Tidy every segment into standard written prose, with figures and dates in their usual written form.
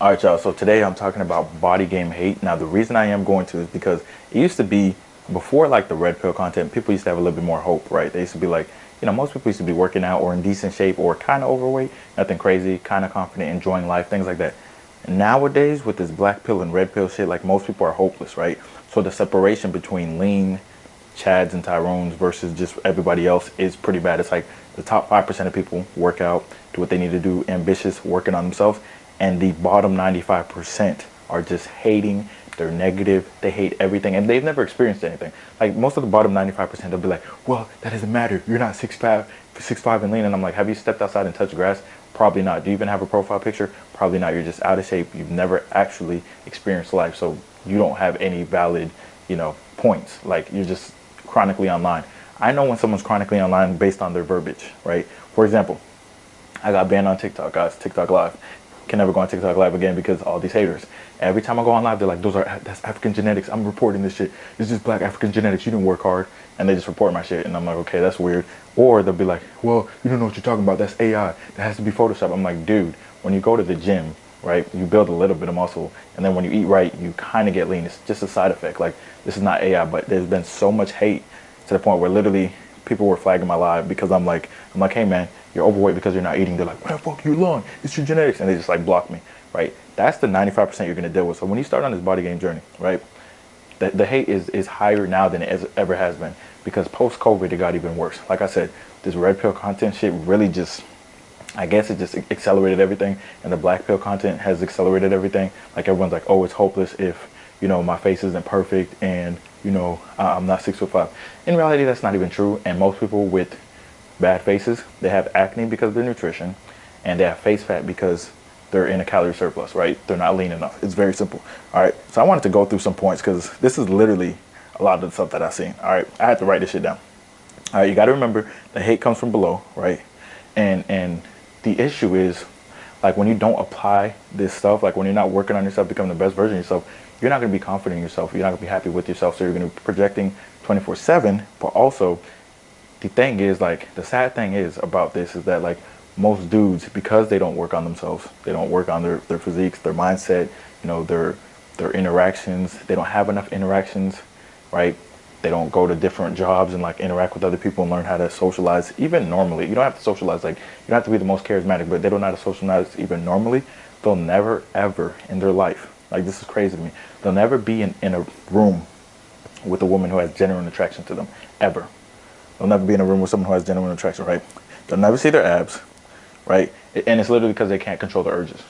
All right, y'all. So today I'm talking about body game hate. Now, the reason I am going to is because it used to be before like the red pill content, people used to have a little bit more hope, right? They used to be like, most people used to be working out or in decent shape or kind of overweight, nothing crazy, kind of confident, enjoying life, things like that. Nowadays, with this black pill and red pill shit, like most people are hopeless, right? So the separation between lean Chads and Tyrones versus just everybody else is pretty bad. It's like the top 5% of people work out, do what they need to do, ambitious, working on themselves, and the bottom 95% are just hating. They're negative. They hate everything, and they've never experienced anything. Like most of the bottom 95%, they'll be like, "Well, that doesn't matter. You're not 6'5" and lean." And I'm like, "Have you stepped outside and touched grass? Probably not. Do you even have a profile picture? Probably not. You're just out of shape. You've never actually experienced life, so you don't have any valid, points. Like you're just chronically online." I know when someone's chronically online based on their verbiage, right? For example, I got banned on TikTok, guys. TikTok Live. Can never go on TikTok Live again because all these haters. Every time I go on live, they're like, that's African genetics. I'm reporting this shit. It's just black African genetics. You didn't work hard. And they just report my shit. And I'm like, okay, that's weird. Or they'll be like, well, you don't know what you're talking about. That's AI. That has to be Photoshop. I'm like, dude, when you go to the gym, right, you build a little bit of muscle. And then when you eat right, you kind of get lean. It's just a side effect. Like, this is not AI. But there's been so much hate to the point where literally people were flagging my live because I'm like, hey man, you're overweight because you're not eating. They're like, man, fuck you, long. It's your genetics, and they just like block me, right? That's the 95% you're gonna deal with. So when you start on this body game journey, right, the hate is higher now than it ever has been because post COVID it got even worse. Like I said, this red pill content shit really just, I guess it just accelerated everything, and the black pill content has accelerated everything. Like everyone's like, oh, it's hopeless if my face isn't perfect and I'm not 6'5". In reality, that's not even true. And most people with bad faces, they have acne because of their nutrition, and they have face fat because they're in a calorie surplus, right? They're not lean enough. It's very simple. All right. So I wanted to go through some points because this is literally a lot of the stuff that I've seen. All right. I had to write this shit down. All right. You got to remember the hate comes from below, right? And the issue is, like, when you don't apply this stuff, like when you're not working on yourself, becoming the best version of yourself, you're not going to be confident in yourself. You're not going to be happy with yourself. So you're going to be projecting 24/7. But also, the thing is, like, the sad thing is about this is that, like, most dudes, because they don't work on themselves, they don't work on their physiques, their mindset, their interactions. They don't have enough interactions, right? They don't go to different jobs and like interact with other people and learn how to socialize even normally. You don't have to socialize, like, you don't have to be the most charismatic, but they don't know how to socialize even normally. They'll never ever in their life, like, this is crazy to me, they'll never be in a room with a woman who has genuine attraction to them, ever. They'll never be in a room with someone who has genuine attraction, right? They'll never see their abs, right? And it's literally because they can't control their urges.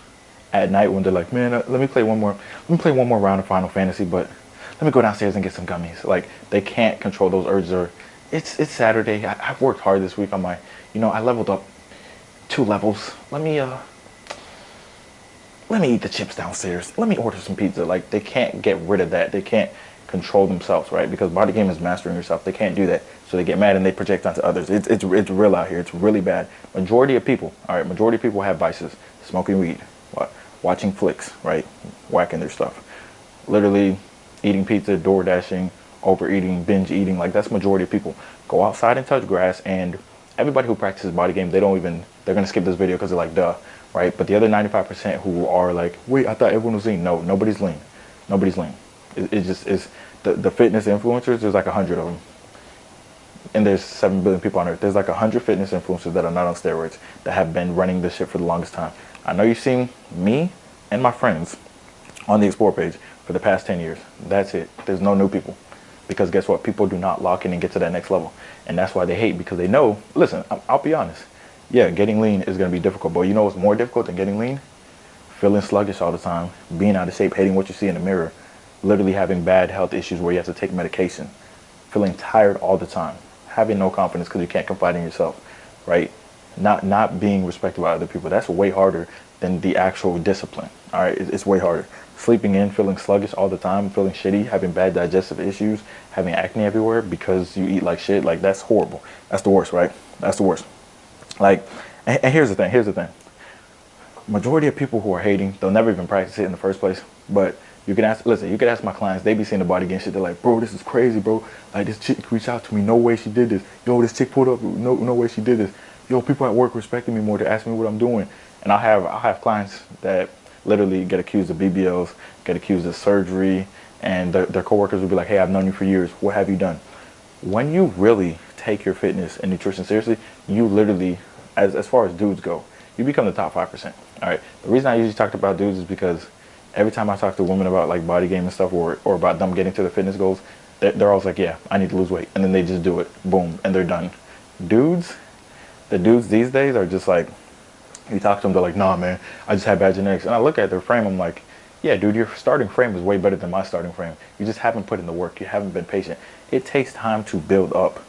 At night when they're like, man, let me play one more round of Final Fantasy, but let me go downstairs and get some gummies. Like, they can't control those urges. Or it's Saturday. I've worked hard this week on my, I leveled up 2 levels. Let me eat the chips downstairs. Let me order some pizza. Like, they can't get rid of that. They can't control themselves, right? Because body game is mastering yourself. They can't do that. So they get mad and they project onto others. It's real out here. It's really bad. Majority of people have vices. Smoking weed, watching flicks, right? Whacking their stuff. Literally eating pizza, door dashing, overeating, binge eating. Like, that's majority of people. Go outside and touch grass. And everybody who practices body game, they're going to skip this video because they're like, duh, right? But the other 95% who are like, wait, I thought everyone was lean. No, nobody's lean. Nobody's lean. It just is the fitness influencers. There's like 100 of them, and there's 7 billion people on earth. There's like 100 fitness influencers that are not on steroids that have been running this shit for the longest time. I know you've seen me and my friends on the Explore page for the past 10 years. That's it. There's no new people, because guess what? People do not lock in and get to that next level, and that's why they hate, because they know. Listen, I'll be honest. Yeah, getting lean is going to be difficult, but you know what's more difficult than getting lean? Feeling sluggish all the time, being out of shape, hating what you see in the mirror, literally having bad health issues where you have to take medication, feeling tired all the time, having no confidence because you can't confide in yourself, right? Not being respected by other people. That's way harder than the actual discipline. All right, it's way harder. Sleeping in, feeling sluggish all the time, feeling shitty, having bad digestive issues, having acne everywhere because you eat like shit. Like, that's horrible. That's the worst, right? That's the worst. Like, and here's the thing. Majority of people who are hating, they'll never even practice it in the first place. But you can ask my clients, they be seeing the body game shit. They're like, bro, this is crazy, bro. Like, this chick reached out to me. No way she did this. Yo, this chick pulled up. No way she did this. Yo, people at work respecting me more. They're asking me what I'm doing. And I'll have clients that literally get accused of BBLs, get accused of surgery, and their coworkers will be like, hey, I've known you for years. What have you done? When you really take your fitness and nutrition seriously, you literally, as far as dudes go, you become the top 5%. All right. The reason I usually talk about dudes is because every time I talk to women about like body game and stuff, or about them getting to their fitness goals, they're always like, yeah, I need to lose weight. And then they just do it. Boom. And they're done. The dudes these days are just like, you talk to them, they're like, nah, man, I just had bad genetics. And I look at their frame, I'm like, yeah, dude, your starting frame is way better than my starting frame. You just haven't put in the work. You haven't been patient. It takes time to build up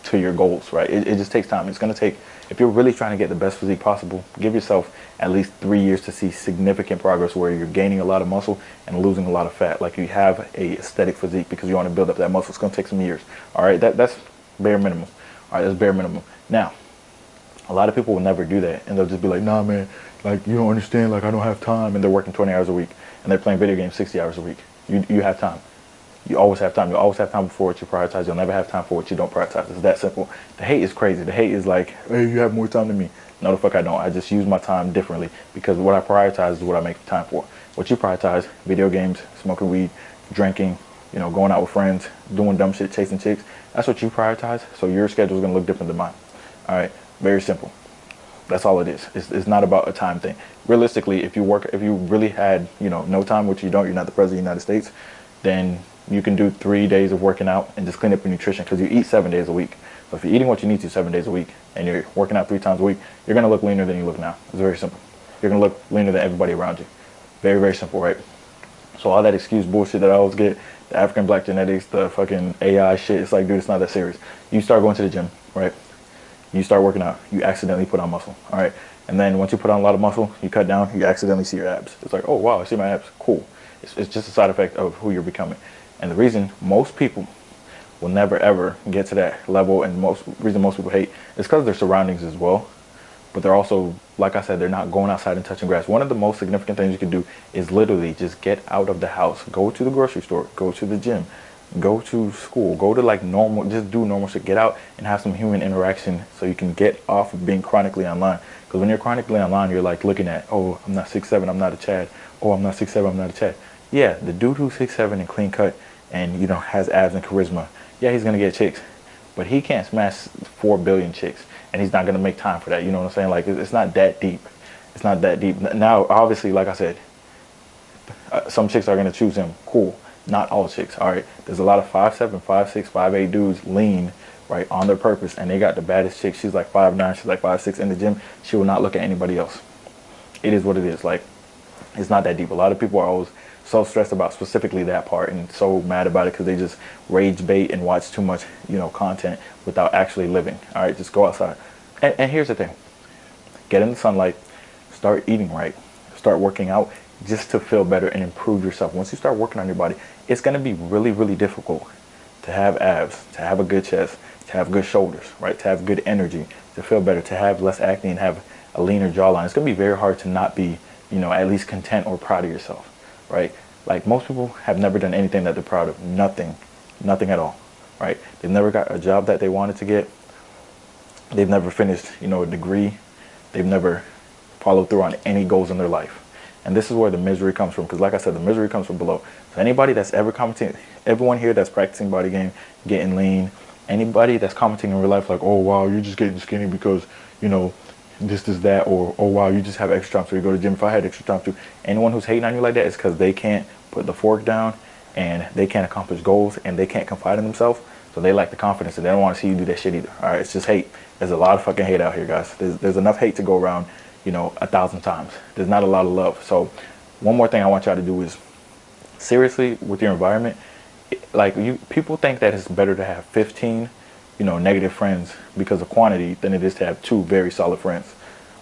to your goals, right? It just takes time. It's going to take, if you're really trying to get the best physique possible, give yourself at least 3 years to see significant progress where you're gaining a lot of muscle and losing a lot of fat. Like you have a aesthetic physique because you want to build up that muscle. It's going to take some years. All right, that's bare minimum. All right, that's bare minimum. Now, a lot of people will never do that, and they'll just be like, nah, man, like, you don't understand, like, I don't have time, and they're working 20 hours a week, and they're playing video games 60 hours a week. You have time. You always have time. You always have time for what you prioritize. You'll never have time for what you don't prioritize. It's that simple. The hate is crazy. The hate is like, hey, you have more time than me. No, the fuck I don't. I just use my time differently because what I prioritize is what I make time for. What you prioritize, video games, smoking weed, drinking, you know, going out with friends, doing dumb shit, chasing chicks, that's what you prioritize. So your schedule is going to look different than mine. All right, very simple. That's all it is. It's not about a time thing. Realistically, if you really had, you know, no time, which you don't, you're not the president of the United States, then you can do 3 days of working out and just clean up your nutrition because you eat 7 days a week. So if you're eating what you need to 7 days a week and you're working out 3 times a week, you're going to look leaner than you look now. It's very simple. You're going to look leaner than everybody around you. Very, very simple, right? So all that excuse bullshit that I always get, the African black genetics, the fucking AI shit, it's like, dude, it's not that serious. You start going to the gym, right? You start working out, you accidentally put on muscle, all right? And then once you put on a lot of muscle, you cut down, you accidentally see your abs. It's like, oh, wow, I see my abs, cool. It's just a side effect of who you're becoming. And the reason most people will never, ever get to that level, and reason most people hate, is because of their surroundings as well. But they're also, like I said, they're not going outside and touching grass. One of the most significant things you can do is literally just get out of the house. Go to the grocery store, go to the gym, go to school, go to like normal, just do normal shit. Get out and have some human interaction so you can get off of being chronically online. Because when you're chronically online, you're like looking at, oh, I'm not 6'7", I'm not a Chad. Oh, I'm not 6'7", I'm not a Chad. Yeah, the dude who's 6'7" and clean cut and, you know, has abs and charisma, yeah, he's gonna get chicks, but he can't smash 4 billion chicks, and he's not gonna make time for that. You know what I'm saying? Like, it's not that deep. It's not that deep. Now, obviously, like I said, some chicks are gonna choose him. Cool. Not all chicks. All right. There's a lot of 5'7", 5'6", 5'8" dudes lean, right, on their purpose, and they got the baddest chick. She's like 5'9", she's like 5'6" in the gym. She will not look at anybody else. It is what it is. Like, it's not that deep. A lot of people are always so stressed about specifically that part and so mad about it because they just rage bait and watch too much, you know, content without actually living. All right, just go outside. And here's the thing. Get in the sunlight, start eating right, start working out just to feel better and improve yourself. Once you start working on your body, it's going to be really, really difficult to have abs, to have a good chest, to have good shoulders, right? To have good energy, to feel better, to have less acne and have a leaner jawline. It's going to be very hard to not be, you know, at least content or proud of yourself, right? Like, most people have never done anything that they're proud of. Nothing at all, right? They've never got a job that they wanted to get. They've never finished, you know, a degree. They've never followed through on any goals in their life. And this is where the misery comes from, because like I said, the misery comes from below. So anybody that's ever commenting, everyone here that's practicing body game, getting lean, anybody that's commenting in real life like, oh, wow, you're just getting skinny because, you know, this, that, or, oh, wow, you just have extra time so you go to the gym. If I had extra time too. Anyone who's hating on you like that is because they can't put the fork down and they can't accomplish goals and they can't confide in themselves. So they lack the confidence and they don't want to see you do that shit either. All right, it's just hate. There's a lot of fucking hate out here, guys. There's enough hate to go around, you know, 1,000 times. There's not a lot of love. So one more thing I want y'all to do is, seriously, with your environment, like, people think that it's better to have 15, you know, negative friends because of quantity than it is to have 2 very solid friends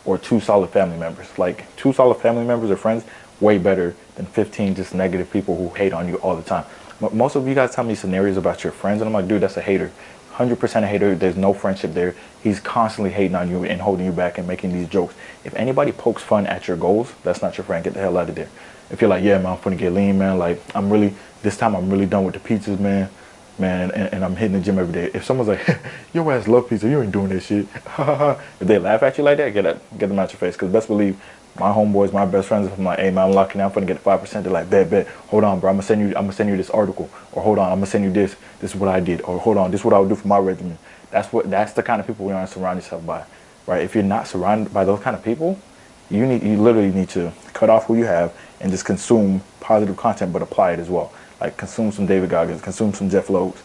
or 2 solid family members. Like, 2 solid family members or friends, way better than 15 just negative people who hate on you all the time. Most of you guys tell me scenarios about your friends, and I'm like, dude, that's a hater. 100% a hater. There's no friendship there. He's constantly hating on you and holding you back and making these jokes. If anybody pokes fun at your goals, that's not your friend. Get the hell out of there. If you're like, yeah, man, I'm gonna get lean, man. Like, this time I'm really done with the pizzas, man. And I'm hitting the gym every day. If someone's like, your ass love pizza, you ain't doing that shit. If they laugh at you like that, get them out your face. Because best believe, My homeboys, my best friends, if I'm like, hey man, I'm locking down, I'm gonna get the 5%. They're like, bet. Hold on, bro. I'm gonna send you this article, or hold on, I'm gonna send you this. This is what I did, or hold on, this is what I would do for my regimen. That's the kind of people we want to surround yourself by, right? If you're not surrounded by those kind of people, you literally need to cut off who you have and just consume positive content, but apply it as well. Like consume some David Goggins, consume some Jeff Lowe's,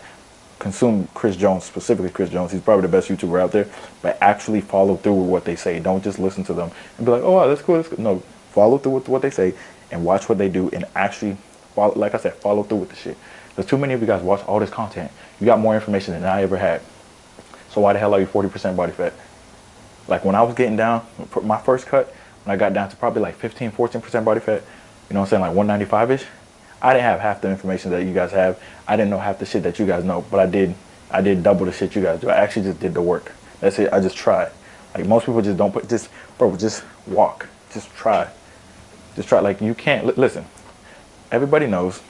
consume Chris Jones, specifically Chris Jones. He's probably the best YouTuber out there, but actually follow through with what they say. Don't just listen to them and be like, oh, wow, that's cool, that's cool. No, follow through with what they say and watch what they do and actually follow, like I said, follow through with the shit. There's too many of you guys watch all this content. You got more information than I ever had. So why the hell are you 40% body fat? Like when I was getting down, my first cut, when I got down to probably like 15, 14% body fat, you know what I'm saying, like 195-ish, I didn't have half the information that you guys have. I didn't know half the shit that you guys know, but I did double the shit you guys do. I actually just did the work. That's it. I just tried. Like most people just don't just walk. Just try. Just try. Like you can't, listen, everybody knows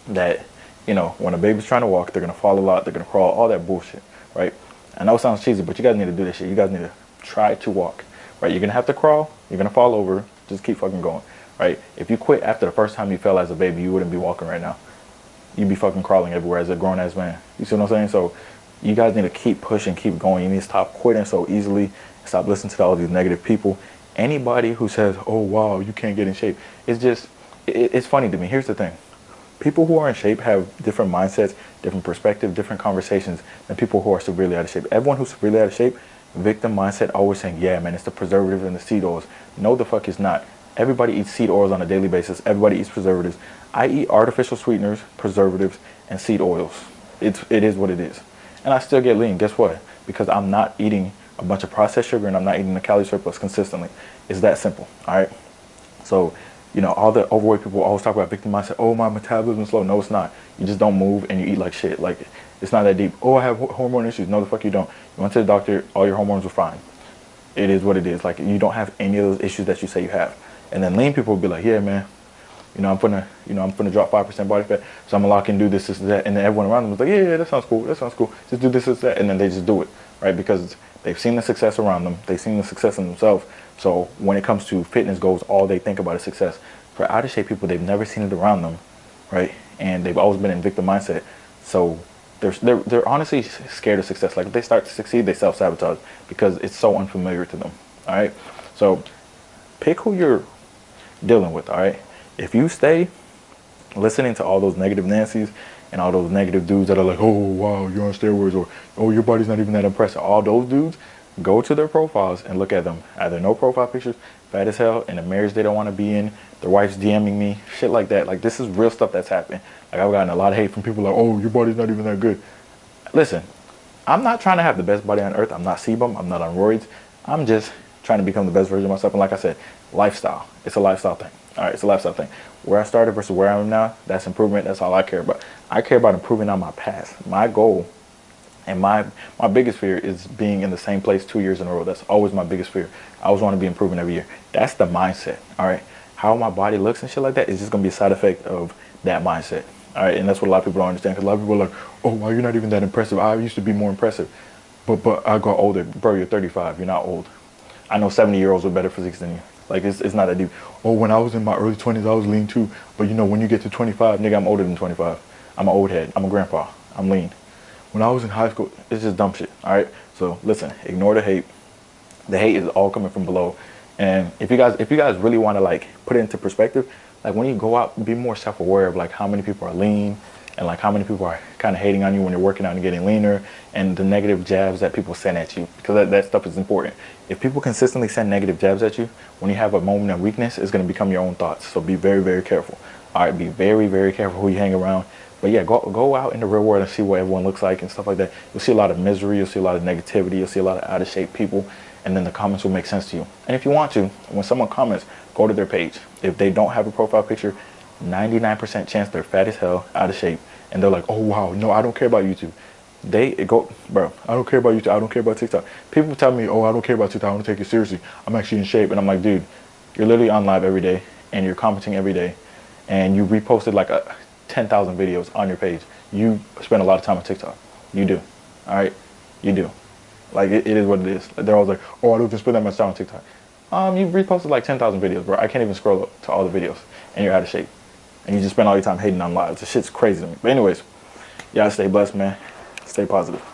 that, you know, when a baby's trying to walk, they're going to fall a lot, they're going to crawl, all that bullshit, right? I know it sounds cheesy, but you guys need to do this shit. You guys need to try to walk, right? You're going to have to crawl, you're going to fall over, just keep fucking going, right? If you quit after the first time you fell as a baby, you wouldn't be walking right now. You'd be fucking crawling everywhere as a grown-ass man. You see what I'm saying? So you guys need to keep pushing, keep going. You need to stop quitting so easily, stop listening to all these negative people. Anybody who says, oh, wow, you can't get in shape, it's just, it's funny to me. Here's the thing. People who are in shape have different mindsets, different perspectives, different conversations than people who are severely out of shape. Everyone who's severely out of shape, victim mindset, always saying, yeah, man, it's the preservatives and the seed oils. No, the fuck it's not. Everybody eats seed oils on a daily basis. Everybody eats preservatives. I eat artificial sweeteners, preservatives, and seed oils. It is what it is. And I still get lean. Guess what? Because I'm not eating a bunch of processed sugar and I'm not eating the calorie surplus consistently. It's that simple, all right? So, you know, all the overweight people always talk about victim mindset. Oh, my metabolism is slow. No, it's not. You just don't move and you eat like shit. Like, it's not that deep. Oh, I have hormone issues. No, the fuck you don't. You went to the doctor, all your hormones were fine. It is what it is. Like, you don't have any of those issues that you say you have. And then lean people will be like, yeah, man, I'm gonna drop 5% body fat, so I'm gonna lock in, do this, that. And then everyone around them is like, yeah, that sounds cool. Just do this, that. And then they just do it, right? Because they've seen the success around them. They've seen the success in themselves. So when it comes to fitness goals, all they think about is success. For out of shape people, they've never seen it around them, right? And they've always been in victim mindset. So they're honestly scared of success. Like if they start to succeed, they self-sabotage because it's so unfamiliar to them, all right? So pick who you're dealing with, all right? If you stay listening to all those negative Nancy's and all those negative dudes that are like, oh, wow, you're on steroids, or, oh, your body's not even that impressive, all those dudes, go to their profiles and look at them. Either no profile pictures, fat as hell, in a marriage they don't want to be in, their wife's DMing me, shit like that. Like, this is real stuff that's happening. Like, I've gotten a lot of hate from people like, oh, your body's not even that good. Listen, I'm not trying to have the best body on earth. I'm not sebum. I'm not on roids. I'm just trying to become the best version of myself. And like I said, lifestyle. It's a lifestyle thing. All right, it's a lifestyle thing. Where I started versus where I am now, that's improvement. That's all I care about. I care about improving on my past. My goal and my biggest fear is being in the same place 2 years in a row. That's always my biggest fear. I always want to be improving every year. That's the mindset, all right? How my body looks and shit like that is just going to be a side effect of that mindset, all right? And that's what a lot of people don't understand, because a lot of people are like, oh, well, you're not even that impressive. I used to be more impressive. But I got older. Bro, you're 35. You're not old. I know 70-year-olds with better physiques than you. Like, it's not that deep. Oh, when I was in my early 20s, I was lean too. But, you know, when you get to 25, nigga, I'm older than 25. I'm an old head. I'm a grandpa. I'm lean. When I was in high school, it's just dumb shit, all right? So, listen, ignore the hate. The hate is all coming from below. And if you guys really want to, like, put it into perspective, like, when you go out, be more self-aware of, like, how many people are lean and, like, how many people are kind of hating on you when you're working out and getting leaner, and the negative jabs that people send at you, because that stuff is important. If people consistently send negative jabs at you, when you have a moment of weakness, it's going to become your own thoughts. So be very, very careful. All right, be very, very careful who you hang around. But yeah, go out in the real world and see what everyone looks like and stuff like that. You'll see a lot of misery. You'll see a lot of negativity. You'll see a lot of out of shape people. And then the comments will make sense to you. And if you want to, when someone comments, go to their page. If they don't have a profile picture, 99% chance they're fat as hell, out of shape. And they're like, oh, wow, no, I don't care about YouTube. Bro, I don't care about YouTube. I don't care about TikTok. People tell me, oh, I don't care about TikTok. I want to take it seriously. I'm actually in shape. And I'm like, dude, you're literally on live every day and you're commenting every day. And you reposted like 10,000 videos on your page. You spend a lot of time on TikTok. You do. All right? You do. Like, it is what it is. They're always like, oh, I don't even spend that much time on TikTok. You've reposted like 10,000 videos, bro. I can't even scroll up to all the videos, and you're out of shape. And you just spend all your time hating on lives. This shit's crazy to me. But anyways, y'all stay blessed, man. Stay positive.